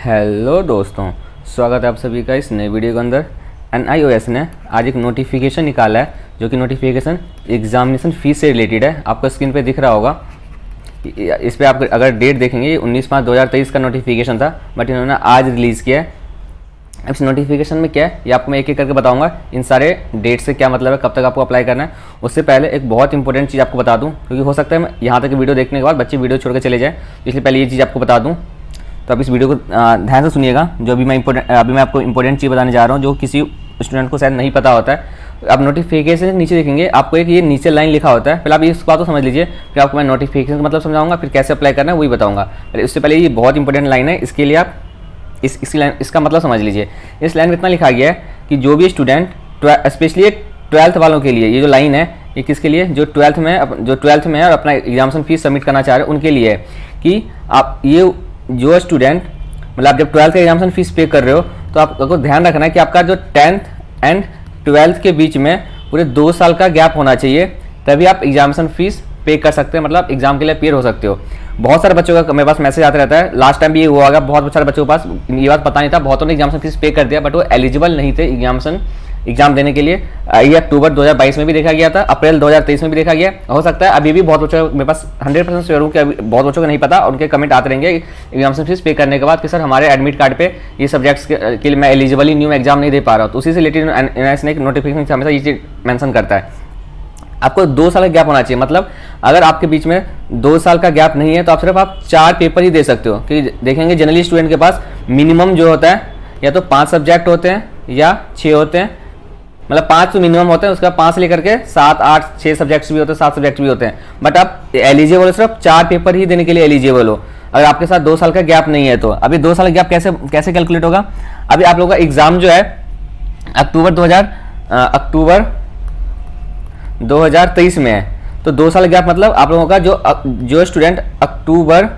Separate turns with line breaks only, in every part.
Hello दोस्तों, स्वागत है आप सभी का इस नए वीडियो के अंदर। NIOS ने आज एक नोटिफिकेशन निकाला है जो कि नोटिफिकेशन एग्जामिनेशन फीस से रिलेटेड है। आपको स्क्रीन पे दिख रहा होगा। इस पर आप अगर डेट देखेंगे 19/5/2023 का नोटिफिकेशन था, बट इन्होंने आज रिलीज़ किया है। अब इस नोटिफिकेशन में क्या है ये आपको मैं एक एक करके बताऊंगा। इन सारे डेट से क्या मतलब है, कब तक आपको अप्लाई करना है। उससे पहले एक बहुत इंपॉर्टेंट चीज़ आपको बता दूं, क्योंकि हो सकता है यहाँ तक वीडियो देखने के बाद बच्चे वीडियो छोड़ के चले जाएँ, इसलिए पहले ये चीज़ आपको बता दूँ। तो आप इस वीडियो को ध्यान से सुनिएगा। जो अभी मैं आपको इंपॉर्टेंट चीज़ बताने जा रहा हूँ, जो किसी स्टूडेंट को शायद नहीं पता होता है। आप नोटिफिकेशन के नीचे देखेंगे, आपको एक ये नीचे लाइन लिखा होता है। पहले आप इस बात को समझ लीजिए, फिर आपको मैं नोटिफिकेशन का मतलब समझाऊंगा, फिर कैसे अप्लाई करना है वही बताऊंगा। उससे पहले ये बहुत इंपॉर्टेंट लाइन है, इसके लिए आप इसका मतलब समझ लीजिए। इस लाइन में इतना लिखा गया है कि जो भी स्टूडेंट स्पेशली 12th वालों के लिए, ये जो लाइन है ये किसके लिए, जो 12th में है और अपना एग्जामिनेशन फीस सबमिट करना चाह रहे हैं उनके लिए है कि आप ये जो स्टूडेंट मतलब आप जब 12th का एग्जामिनेशन फीस पे कर रहे हो तो आपको ध्यान रखना है कि आपका जो 10th एंड 12th के बीच में पूरे 2 साल का गैप होना चाहिए, तभी आप एग्जामिनेशन फीस पे कर सकते हैं, मतलब एग्जाम के लिए पेयर हो सकते हो। बहुत सारे बच्चों का मेरे पास मैसेज आता रहता है। लास्ट टाइम भी ये हुआ होगा, बहुत सारे बच्चों के पास ये बात पता नहीं था, बहुतों ने एग्जामिनेशन फीस पे कर दिया, बट वो एलिजिबल नहीं थे एग्जाम देने के लिए। ये अक्टूबर 2022 में भी देखा गया था, अप्रैल 2023 में भी देखा गया। हो सकता है अभी भी बहुत बच्चों मेरे पास 100% श्योर हूँ कि अभी बहुत बच्चों को नहीं पता, उनके कमेंट आते रहेंगे एग्जामिनेशन फीस पे करने के बाद कि सर हमारे एडमिट कार्ड पे ये सब्जेक्ट्स के लिए मैं एलिजिबल ही नहीं हूँ, एग्जाम नहीं दे पा रहा हूँ। तो उसी से रिलेटेड NIOS ने एक नोटिफिकेशन हमेशा ये चीज़ मेंशन करता है, आपको 2 साल का गैप होना चाहिए। मतलब अगर आपके बीच में 2 साल का गैप नहीं है तो आप सिर्फ 4 पेपर ही दे सकते हो। कि देखेंगे जनरली स्टूडेंट के पास मिनिमम जो होता है या तो 5 सब्जेक्ट होते हैं या 6 होते हैं, मतलब 5 तो मिनिमम होते हैं, उसका 5 से लेकर के 7, 8, 6 सब्जेक्ट्स भी होते हैं, 7 सब्जेक्ट भी होते हैं। बट आप एलिजिबल हो सिर्फ 4 पेपर ही देने के लिए एलिजिबल हो, अगर आपके साथ 2 साल का गैप नहीं है तो। अभी 2 साल का गैप कैसे कैलकुलेट होगा। अभी आप लोगों का एग्जाम जो है अक्टूबर 2023 में है, तो 2 साल गैप मतलब आप लोगों का जो स्टूडेंट अक्टूबर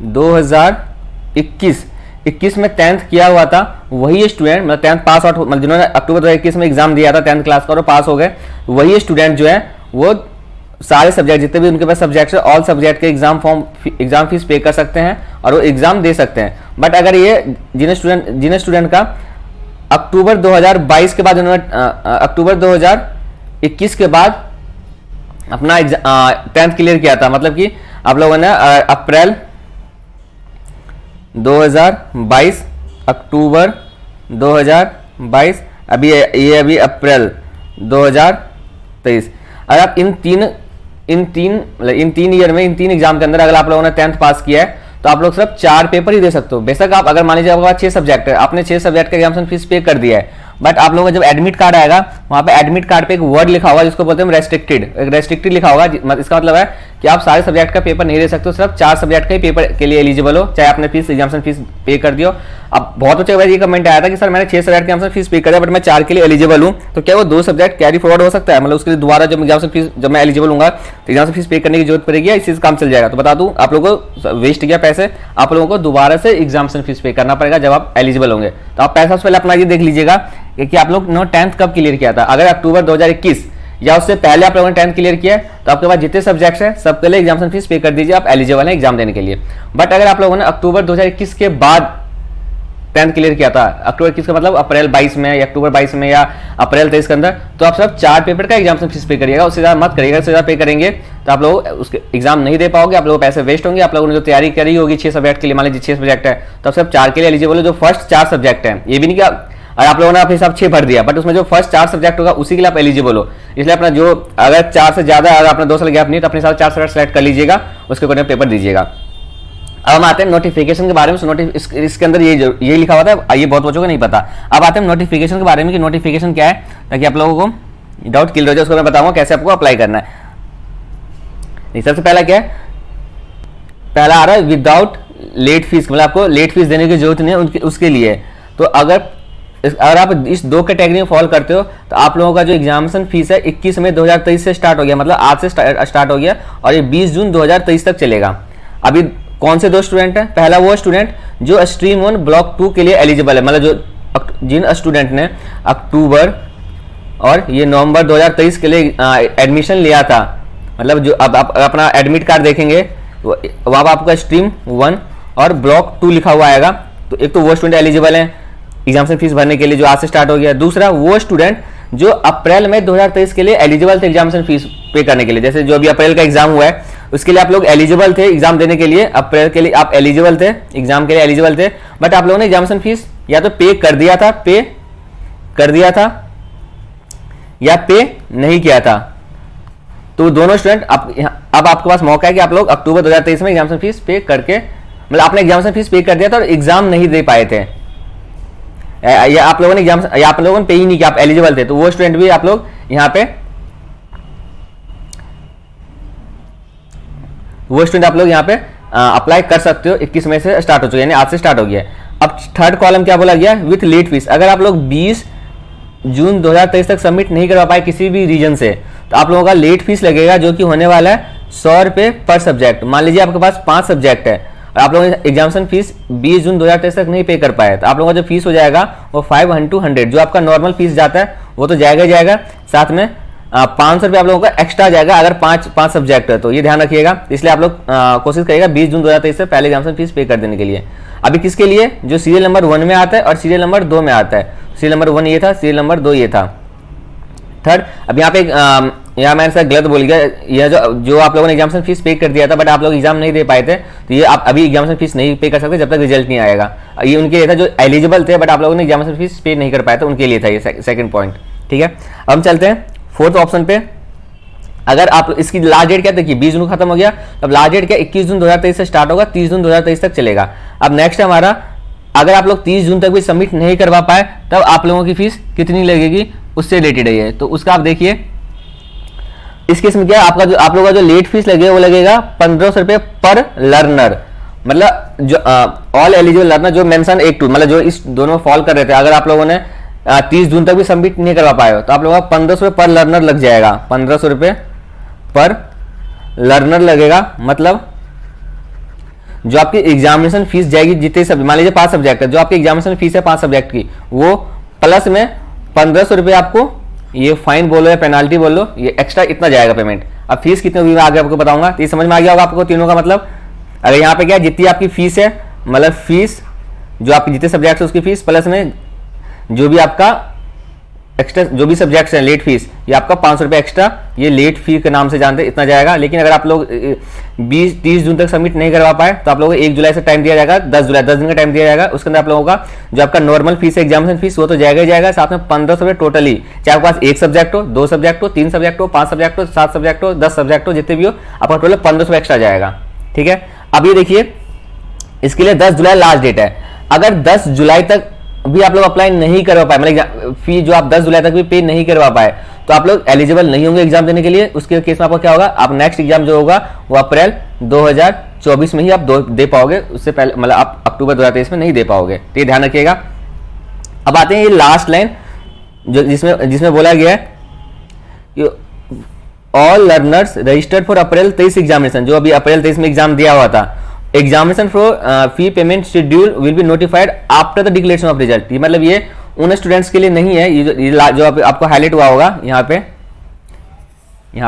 2021 में 10th किया हुआ था, वही स्टूडेंट मतलब 10th पास आउट, मतलब जिन्होंने अक्टूबर 2021 में एग्जाम दिया था 10th क्लास का और पास हो गए, वही स्टूडेंट जो है वो सारे सब्जेक्ट जितने भी उनके पास सब्जेक्ट है, ऑल सब्जेक्ट के एग्जाम फीस पे कर सकते हैं और वो एग्जाम दे सकते हैं। बट अगर ये जिन स्टूडेंट का अक्टूबर 2022 के बाद उन्होंने अक्टूबर 2021 के बाद अपना 10th क्लियर किया था, मतलब कि आप लोगों ने अप्रैल 2022 अक्टूबर 2022 अभी अप्रैल 2023, अगर आप इन तीन ईयर में इन 3 एग्जाम के अंदर अगर आप लोगों ने 10th पास किया है तो आप लोग सिर्फ 4 पेपर ही दे सकते हो। बेशक आप अगर मान लीजिए आपके पास 6 सब्जेक्ट है, आपने 6 सब्जेक्ट का एग्जामिनेशन फीस पे कर दिया है, बट आप लोगों का जब एडमिट कार्ड आएगा वहां पे एडमिट कार्ड पे एक वर्ड लिखा होगा जिसको बोलते हैं रेस्ट्रिक्टेड लिखा होगा। इसका मतलब है कि आप सारे सब्जेक्ट का पेपर नहीं दे सकते हो, सिर्फ 4 सब्जेक्ट का ही पेपर के लिए एलिजिबल हो, चाहे आपने एग्जामिनेशन फीस पे कर दियो। अब बहुत बच्चों के पास ये कमेंट आया था कि सर मैंने 6 सब्जेक्ट के एग्जामिनेशन फीस पे कर दिया बट मैं 4 के लिए एलिजिबल हूं, तो क्या वो 2 सब्जेक्ट कैरी फॉरवर्ड हो सकता है, मतलब उसके लिए दोबारा जब एग्जामिनेशन फीस जब मैं एलिजिबल होऊंगा तो एग्जामिनेशन फीस पे करने की जरूरत पड़ेगी, इसी से काम चल जाएगा। तो बता दूं आप लोगों को वेस्ट गया पैसे, आप लोगों को दोबारा से एग्जामिनेशन फीस पे करना पड़ेगा जब आप एलिजिबल होंगे। तो आप पैसा पहले अपना ये देख लीजिएगा कि आप लोग 10th कब क्लियर किया था। अगर अक्टूबर 2021 या उससे पहले आप लोगों ने 10th क्लियर किया तो आपके पास जितने सब्जेक्ट्स हैं सबके लिए एग्जामिनेशन फीस पे कर दीजिए, आप एलिजिबल हैं एग्जाम देने के लिए। बट अगर आप लोगों ने अक्टूबर 2021 के बाद 10th क्लियर किया था, अक्टूबर 21 का मतलब अप्रैल 22 में या अक्टूबर 22 में या अप्रैल 23 के अंदर, तो आप सिर्फ 4 पेपर का एग्जामिनेशन फीस पे करिएगा, उससे ज़्यादा मत करिएगा। उससे ज़्यादा पे करेंगे तो आप लोग उसके एग्जाम नहीं दे पाओगे, आप लोगों को पैसे वेस्ट होंगे। आप लोगों ने जो तैयारी करी होगी 6 सब्जेक्ट के लिए, मान लीजिए 6 सब्जेक्ट है तो आप सिर्फ 4 के लिए एलिजिबल हो, जो फर्स्ट 4 सब्जेक्ट है। ये भी नहीं कि आप लोगों ने अपने हिसाब 6 भर दिया, बट उसमें जो फर्स्ट 4 सब्जेक्ट होगा उसी के लिए आप एलिजिबल हो। इसलिए अपना जो अगर 4 से ज्यादा अगर अपना 2 साल गैप नहीं तो अपने हिसाब 4 सब्जेक्ट सेलेक्ट कर लीजिएगा, उसके अकॉर्डिंग पेपर दीजिएगा। अब हम आते हैं नोटिफिकेशन के बारे में। इसके अंदर ये लिखा हुआ था, ये बहुत बच्चों को नहीं पता। अब आते हैं नोटिफिकेशन के बारे में कि नोटिफिकेशन क्या है, ताकि आप लोगों को डाउट क्लियर हो जाए। उसको मैं बताऊंगा कैसे आपको अप्लाई करना है। सबसे पहला क्या है, पहला आ रहा है विदाउट लेट फीस, मतलब आपको लेट फीस देने की जरूरत नहीं है उसके लिए। तो अगर आप इस 2 कैटेगरी में फॉलो करते हो तो आप लोगों का जो एग्जामिनेशन फीस है 21 मई 2023 से स्टार्ट हो गया, मतलब आज से स्टार्ट हो गया और ये 20 जून 2023 तक चलेगा। अभी कौन से 2 स्टूडेंट हैं, पहला वो स्टूडेंट जो स्ट्रीम 1 ब्लॉक 2 के लिए एलिजिबल है, मतलब जिन स्टूडेंट ने अक्टूबर और ये नवंबर 2023 के लिए एडमिशन लिया था, मतलब जो अब आप अपना एडमिट कार्ड देखेंगे वहाँ पर आपका स्ट्रीम 1 और ब्लॉक 2 लिखा हुआ आएगा। तो एक तो वो स्टूडेंट एलिजिबल हैं एग्जामिनेशन फीस भरने के लिए जो आज से स्टार्ट हो गया। दूसरा वो स्टूडेंट जो अप्रैल में 2023 के लिए एलिजिबल थे एग्जामिनेशन फीस पे करने के लिए, जैसे जो अभी अप्रैल का एग्जाम हुआ है उसके लिए आप लोग एलिजिबल थे एग्जाम देने के लिए, अप्रैल के लिए आप एलिजिबल थे एग्जाम के लिए एलिजिबल थे, बट आप लोगों ने एग्जामिनेशन फीस या तो पे कर दिया था या पे नहीं किया था। तो दोनों स्टूडेंट अब आपके पास मौका है कि आप लोग अक्टूबर 2023 में एग्जामिनेशन फीस पे करके, मतलब आपने एग्जामिनेशन फीस पे कर दिया था और एग्जाम नहीं दे पाए थे, या आप लोगों ने पे ही नहीं किया, आप एलिजिबल थे, तो वो स्टूडेंट भी आप लोग यहाँ पे अप्लाई कर सकते हो। 21 मई से स्टार्ट हो चुका है, यानी आज से स्टार्ट हो गया है। अब थर्ड कॉलम क्या बोला गया, विथ लेट फीस। अगर आप लोग 20 जून 2023 तक सबमिट नहीं करवा पाए किसी भी रीजन से, तो आप लोगों का लेट फीस लगेगा जो कि होने वाला है 100 रुपये पर सब्जेक्ट। मान लीजिए आपके पास 5 सब्जेक्ट है और आप लोगों ने एग्जामिनेशन फीस 20 जून 2023 तक नहीं पे कर पाए, तो आप लोगों का जो फीस हो जाएगा वो 500 जो आपका नॉर्मल फीस जाता है वो तो जाएगा ही जाएगा, साथ में 500 रुपये आप लोगों का एक्स्ट्रा जाएगा अगर 5 सब्जेक्ट है, तो ये ध्यान रखिएगा। इसलिए आप लोग कोशिश करिएगा 20 जून 2023 से पहले एग्जामिनेशन फीस पे कर देने के लिए। अभी किसके लिए, जो सीरियल नंबर 1 में आता है और सीरियल नंबर 2 में आता है। सीरियल नंबर 1 ये था, सीरियल नंबर 2 ये था। थर्ड, अब यहाँ पे यहाँ मैंने सर गलत बोल गया, यह जो आप लोगों ने एग्जामिनेशन फीस पे कर दिया था बट आप लोग एग्जाम नहीं दे पाए थे, तो ये आप अभी एग्जामिनेशन फीस नहीं पे कर सकते जब तक रिजल्ट नहीं आएगा। ये उनके लिए था जो एलिजिबल थे बट आप लोगों ने एग्जामिनेशन फीस पे नहीं कर पाए थे, उनके लिए था ये सेकंड पॉइंट। ठीक है, अब हम चलते हैं फोर्थ ऑप्शन पे। अगर आप इसकी लास्ट डेट क्या, देखिए 20 जून खत्म हो गया, अब लास्ट डेट क्या 21 जून 2023 से स्टार्ट होगा, 30 जून 2023 तक चलेगा। अब नेक्स्ट है हमारा, अगर आप लोग 30 जून तक भी सबमिट नहीं करवा पाए तब आप लोगों की फीस कितनी लगेगी उससे रिलेटेड है, तो उसका आप देखिए। इस केस में क्या आपका जो आप लोगों का जो लेट फीस लगेगा वो लगेगा 1500 रुपये पर लर्नर, मतलब जो ऑल एलिजिबल लर्नर जो मेंशन 1 2 मतलब जो इस दोनों में फॉल कर रहे थे, अगर आप लोगों ने 30 जून तक भी सबमिट नहीं करवा पाए तो आप लोगों का 1500 रुपये पर लर्नर लग जाएगा। 1500 रुपये पर लर्नर लगेगा, मतलब जो आपकी एग्जामिनेशन फीस जाएगी जितने सब, मान लीजिए 5 सब्जेक्ट है, जो आपकी एग्जामिनेशन फीस है 5 सब्जेक्ट की, वो प्लस में 1500 रुपये आपको, ये फाइन बोलो या पेनाल्टी बोलो, ये एक्स्ट्रा इतना जाएगा पेमेंट। अब फीस कितनी होगी मैं आगे आपको बताऊंगा, तो ये समझ में आ गया होगा आपको तीनों का मतलब। अगर यहाँ पे क्या जितनी आपकी फीस है, मतलब फीस जो आपके जितने सब्जेक्ट है उसकी फीस प्लस में जो भी आपका एक्स्ट्रा जो भी सब्जेक्ट्स हैं लेट फीस, ये आपका 500 रुपये एक्स्ट्रा, ये लेट फी के नाम से जानते हैं, इतना जाएगा। लेकिन अगर आप लोग 30 जून तक सबमिट नहीं करवा पाए तो आप लोगों को 1 जुलाई से टाइम दिया जाएगा, 10 दिन का टाइम दिया जाएगा। उसके अंदर आप लोगों का जो आपका नॉर्मल फीस है एग्जामिनेशन फीस वो तो जाएगा ही जाएगा, साथ में 1500 रुपये टोटली, चाहे आपके पास 1 सब्जेक्ट हो, 2 सब्जेक्ट हो, 3 सब्जेक्ट हो, 5 सब्जेक्ट हो, 7 सब्जेक्ट हो, 10 सब्जेक्ट हो, जितने भी हो आपका टोटल 1500 एक्स्ट्रा जाएगा। ठीक है, अब ये देखिए इसके लिए 10 जुलाई लास्ट डेट है। अगर 10 जुलाई तक भी आप लोग अप्लाई नहीं करवा पाए, मतलब फी जो आप 10 जुलाई तक भी पे नहीं करवा पाए, तो आप लोग एलिजिबल नहीं होंगे एग्जाम देने के लिए। उसके केस में आपको क्या होगा, आप नेक्स्ट एग्जाम जो होगा वो अप्रैल 2024 में ही आप दे पाओगे, उससे पहले मतलब आप अक्टूबर 2023 में नहीं दे पाओगे, तो ये ध्यान रखिएगा। अब आते हैं ये लास्ट लाइन जो जिसमें बोला गया है all learners registered for April 23 examination, जो अभी अप्रैल 23 में एग्जाम दिया हुआ था, examination for fee payment schedule will be notified after the declaration of result. ये मतलब ये उन स्टूडेंट्स के लिए नहीं है, ये जो आपको हाईलाइट हुआ होगा यहाँ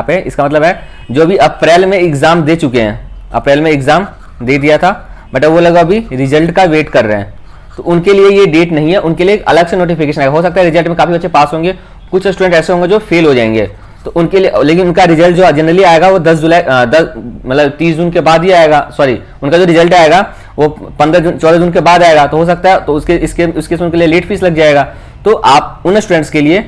पे इसका मतलब है जो भी अप्रैल में एग्जाम दे चुके हैं, अप्रैल में एग्जाम दे दिया था बट अब वो लोग अभी रिजल्ट का वेट कर रहे हैं, तो उनके लिए ये डेट नहीं है, उनके लिए अलग से नोटिफिकेशन आएगा। हो सकता है रिजल्ट में काफी बच्चे पास होंगे, कुछ स्टूडेंट ऐसे होंगे जो फेल हो जाएंगे, तो उनके लिए, लेकिन उनका रिजल्ट जो जनरली आएगा वो 10 जुलाई मतलब 30 जून के बाद ही आएगा, सॉरी उनका जो रिजल्ट आएगा वो 14 जून के बाद आएगा, तो हो सकता है तो उसके उनके लिए लेट फीस लग जाएगा। तो आप उन स्टूडेंट्स के लिए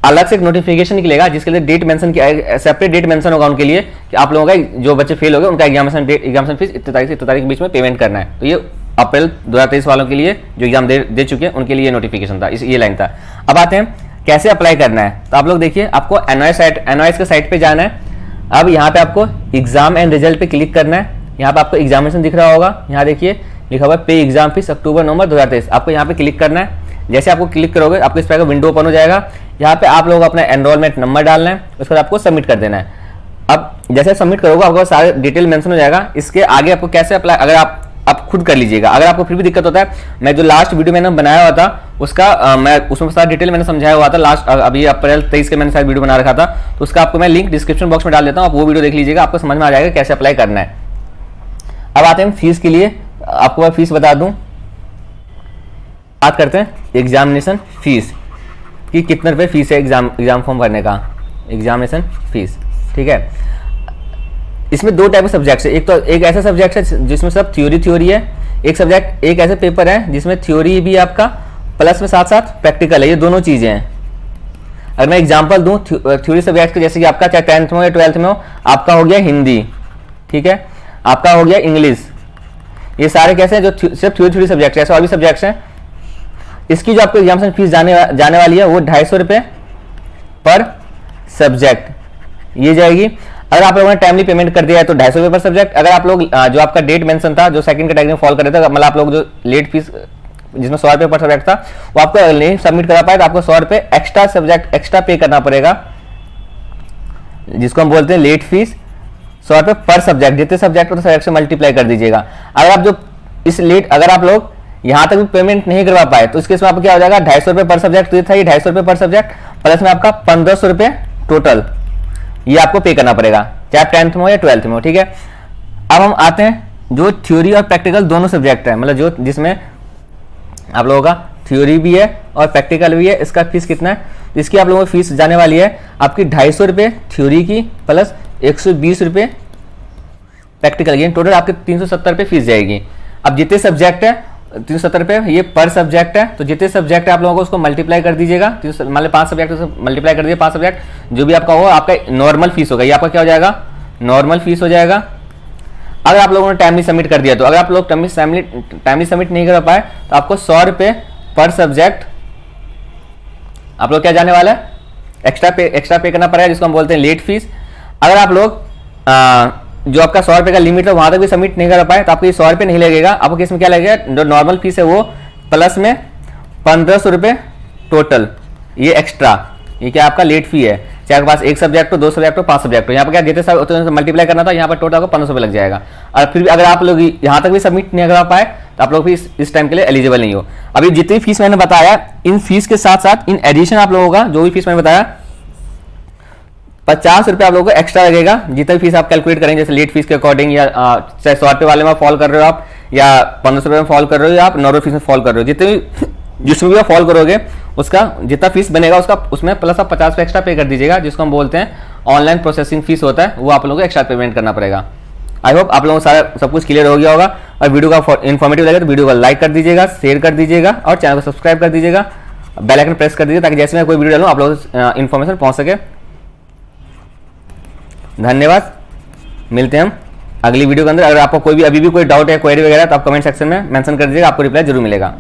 अलग से एक नोटिफिकेशन निकलेगा जिसके लिए डेट मेंशन किया, सेपरेट डेट मेंशन होगा उनके लिए कि आप लोगों का जो बच्चे फेल हो गए उनका एग्जामिनेशन फीस इतने तारीख से इतने तारीख के बीच में पेमेंट करना है। तो ये अप्रैल 2023 वालों के लिए जो एग्जाम दे चुके हैं उनके लिए नोटिफिकेशन था, ये लाइन था। अब आते हैं कैसे अप्लाई करना है, तो आप लोग देखिए आपको एनवाइस के साइट पे जाना है। अब यहाँ पे आपको एग्जाम एंड रिजल्ट पे क्लिक करना है, यहाँ पे आपको एग्जामिनेशन दिख रहा होगा, यहाँ देखिए लिखा हुआ है पे एग्जाम फीस अक्टूबर नवंबर 2023, आपको यहाँ पे क्लिक करना है। जैसे आपको क्लिक करोगे आपको इस तरह का विंडो ओपन हो जाएगा, यहाँ पे आप लोग अपना एनरोलमेंट नंबर डालना है, उसके बाद आपको सबमिट कर देना है। अब जैसे सबमिट करोगे आपको सारे डिटेल मेंशन हो जाएगा। इसके आगे आपको कैसे अप्लाई, अगर आप खुद कर लीजिएगा, अगर आपको फिर भी दिक्कत होता है, मैं जो लास्ट वीडियो मैंने बनाया हुआ था उसका मैं उसमें सारा डिटेल मैंने समझाया हुआ था, लास्ट अभी अप्रैल 23 के मैंने शायद वीडियो बना रखा था, तो उसका आपको मैं लिंक डिस्क्रिप्शन बॉक्स में डाल देता हूँ, आप वो वीडियो देख लीजिएगा, आपको समझ में आ जाएगा कैसे अप्लाई करना है। अब आते हैं फीस के लिए, आपको मैं फीस बता दूं, बात करते हैं एग्जामिनेशन फीस कि कितने रुपए फीस है एग्जाम फॉर्म भरने का, एग्जामिनेशन फीस। ठीक है, इसमें दो टाइप के सब्जेक्ट्स है। एक तो एक ऐसा सब्जेक्ट है जिसमें सब थ्योरी है, एक ऐसे पेपर है जिसमें थ्योरी भी आपका प्लस में साथ साथ प्रैक्टिकल है, ये दोनों चीज़ें हैं। अगर मैं एग्जांपल दूं थ्योरी सब्जेक्ट के, जैसे कि आपका चाहे 10th में हो या 12th में हो, आपका हो गया हिंदी, ठीक है, आपका हो गया इंग्लिश, ये सारे कैसे हैं जो सिर्फ थ्योरी सब्जेक्ट है। ऐसे और भी सब्जेक्ट्स हैं। इसकी जो आपको एग्जामिनेशन फीस जाने वाली है वो 250 रुपये पर सब्जेक्ट ये जाएगी। अगर आप लोगों ने टाइमली पेमेंट कर दिया है तो 250 रुपये पर सब्जेक्ट। अगर आप लोग जो आपका डेट मेंशन था, जो सेकंड कैटेगरी में फॉल कर रहे थे, मतलब आप लोग जो लेट फीस जिसमें 100 रुपये पर सब्जेक्ट था, वो आपको नहीं सबमिट करा पाए तो आपको 100 रुपये एक्स्ट्रा पे करना पड़ेगा, जिसको हम बोलते हैं लेट फीस। 100 रुपये पर सब्जेक्ट, जितने सब्जेक्ट होते सब्जेक्ट से मल्टीप्लाई कर दीजिएगा। अगर आप जो अगर आप लोग यहां तक भी पेमेंट नहीं करवा पाए तो इसके इसमें आपको क्या हो जाएगा, 250 रुपये पर सब्जेक्ट। तो ये था ये 250 रुपये पर सब्जेक्ट, प्लस में आपका 1500 रुपये टोटल ये आपको पे करना पड़ेगा, चाहे 10th में हो या 12th में हो। ठीक है, अब हम आते हैं जो थ्योरी और प्रैक्टिकल दोनों सब्जेक्ट है, मतलब जो जिसमें आप लोगों का थ्योरी भी है और प्रैक्टिकल भी है, इसका फीस कितना है? इसकी आप लोगों को फीस जाने वाली है आपकी 250 रुपये थ्योरी की प्लस 120 रुपये प्रैक्टिकल की, टोटल आपके 370 रुपये फीस जाएगी। अब जितने सब्जेक्ट है 370 रुपये ये पर सब्जेक्ट है, तो जितने सब्जेक्ट है आप लोगों को उसको मल्टीप्लाई कर दीजिएगा, मतलब 5 सब्जेक्ट मल्टीप्लाई कर दीजिए, 5 सब्जेक्ट जो भी आपका होगा आपका नॉर्मल फीस होगा, ये आपका क्या हो जाएगा, नॉर्मल फीस हो जाएगा। अगर आप लोगों ने टाइमली सबमिट कर दिया तो, अगर आप लोग टाइमली सबमिट नहीं कर पाए तो आपको 100 रुपये पर सब्जेक्ट आप लोग क्या जाने वाला है, एक्स्ट्रा पे करना पड़ेगा, जिसको हम बोलते हैं लेट फीस। अगर आप लोग जो आपका 100 रुपये का लिमिट है वहां तक भी सबमिट नहीं कर पाए तो आपको ये 100 रुपये नहीं लगेगा, आपको केस में क्या लगेगा, जो नॉर्मल फीस है वो प्लस में 1500 रुपये टोटल ये एक्स्ट्रा, ये क्या आपका लेट फी है, चाहे आपके पास 1 सब्जेक्ट हो, 2 सब्जेक्ट हो, 5 सब्जेक्ट हो, यहाँ पर क्या जितने मल्टीप्लाई करना था यहाँ पर टोटल आपको 1500 रुपये लग जाएगा। और फिर भी अगर आप लोग यहाँ तक भी सबमिट नहीं कर पाए तो आप लोग भी इस टाइम के लिए एलिजिबल नहीं हो। अभी जितनी फीस मैंने बताया, इन फीस के साथ साथ इन एडिशन आप लोगों का जो भी फीस मैंने बताया 50 रुपये आप लोगों को एक्स्ट्रा लगेगा, जितनी फीस आप कैलकुलेट करेंगे, जैसे लेट फीस के अकॉर्डिंग, या चाहे 100 रुपये वाले में फॉल कर रहे हो आप, या 1500 रुपये में फॉल कर रहे हो, या आप नॉर्मल फीस में फॉल कर रहे हो, जिसमें भी आप फॉल करोगे उसका जितना फीस बनेगा उसका उसमें प्लस आप 50 रुपये एक्स्ट्रा पे कर दीजिएगा, जिसको हम बोलते हैं ऑनलाइन प्रोसेसिंग फीस होता है, वो आप लोगों को एक्स्ट्रा पेमेंट करना पड़ेगा। आई होप आप लोगों को सारा सब कुछ क्लियर हो गया होगा, और वीडियो का इन्फॉर्मेटिव लगे तो वीडियो को लाइक कर दीजिएगा, शेयर कर दीजिएगा और चैनल को सब्सक्राइब कर दीजिएगा, बेल आइकन प्रेस कर दीजिए ताकि जैसे मैं कोई वीडियो डालूं आप लोगों को इन्फॉर्मेशन पहुंच सके। धन्यवाद, मिलते हैं हम अगली वीडियो के अंदर। अगर आपको कोई भी अभी भी कोई डाउट है, क्वेरी वगैरह, तो आप कमेंट सेक्शन में मेंशन कर दीजिएगा, आपको रिप्लाई जरूर मिलेगा।